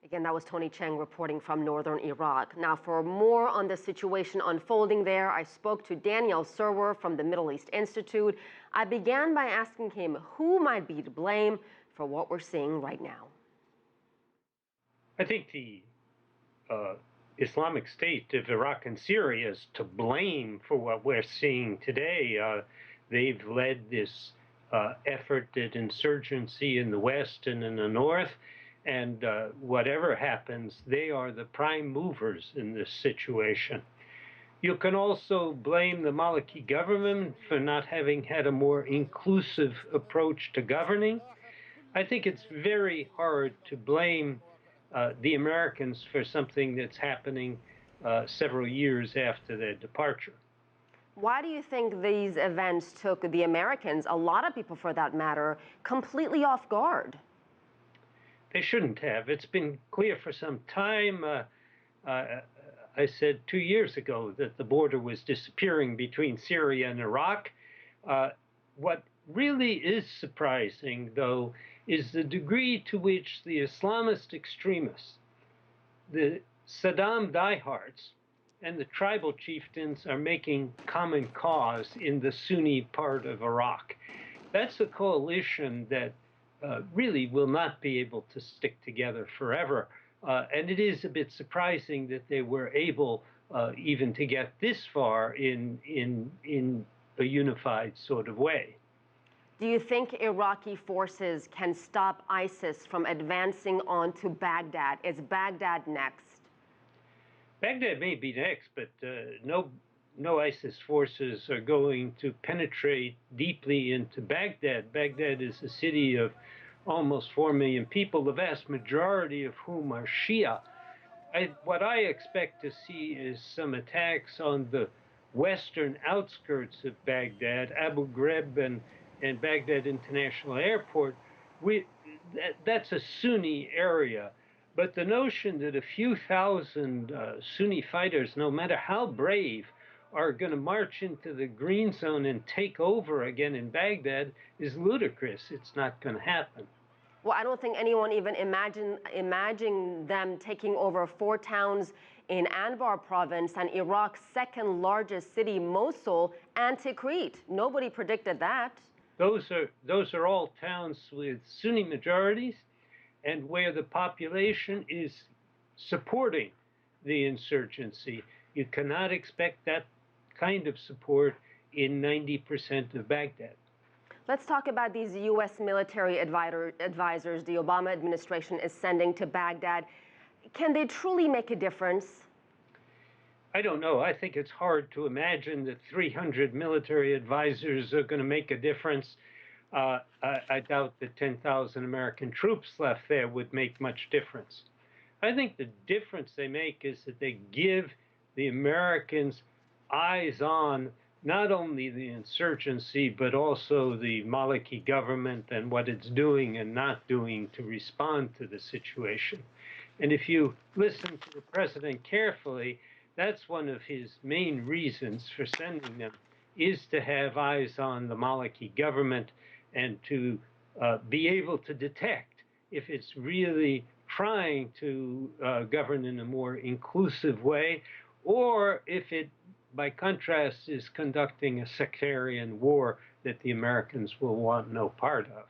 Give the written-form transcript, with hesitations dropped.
Again, that was Tony Cheng reporting from northern Iraq. Now, for more on the situation unfolding there, I spoke to Daniel Serwer from the Middle East Institute. I began by asking him who might be to blame for what we're seeing right now. I think the Islamic State of Iraq and Syria is to blame for what we're seeing today. They've led this effort at insurgency in the West and in the North. And whatever happens, they are the prime movers in this situation. You can also blame the Maliki government for not having had a more inclusive approach to governing. I think it's very hard to blame the Americans for something that's happening several years after their departure. Why do you think these events took the Americans, a lot of people for that matter, completely off guard? They shouldn't have. It's been clear for some time. I said 2 years ago that the border was disappearing between Syria and Iraq. What really is surprising, though, is the degree to which the Islamist extremists, the Saddam diehards, and the tribal chieftains are making common cause in the Sunni part of Iraq. That's a coalition that really will not be able to stick together forever. And it is a bit surprising that they were able even to get this far in a unified sort of way. Do you think Iraqi forces can stop ISIS from advancing on to Baghdad? Is Baghdad next? Baghdad may be next, but no ISIS forces are going to penetrate deeply into Baghdad. Baghdad is a city of almost 4 million people, the vast majority of whom are Shia. What I expect to see is some attacks on the western outskirts of Baghdad, Abu Ghraib and Baghdad International Airport. That's a Sunni area. But the notion that a few thousand Sunni fighters, no matter how brave, are going to march into the green zone and take over again in Baghdad is ludicrous. It's not going to happen. Well, I don't think anyone even imagined them taking over 4 towns in Anbar province and Iraq's second largest city, Mosul, and Tikrit. Nobody predicted that. Those are all towns with Sunni majorities and where the population is supporting the insurgency. You cannot expect that kind of support in 90% of Baghdad. Let's talk about these U.S. military advisors the Obama administration is sending to Baghdad. Can they truly make a difference? I don't know. I think it's hard to imagine that 300 military advisors are going to make a difference. I doubt that 10,000 American troops left there would make much difference. I think the difference they make is that they give the Americans eyes on not only the insurgency, but also the Maliki government and what it's doing and not doing to respond to the situation. And if you listen to the president carefully, that's one of his main reasons for sending them, is to have eyes on the Maliki government and to be able to detect if it's really trying to govern in a more inclusive way, or if it, by contrast, is conducting a sectarian war that the Americans will want no part of.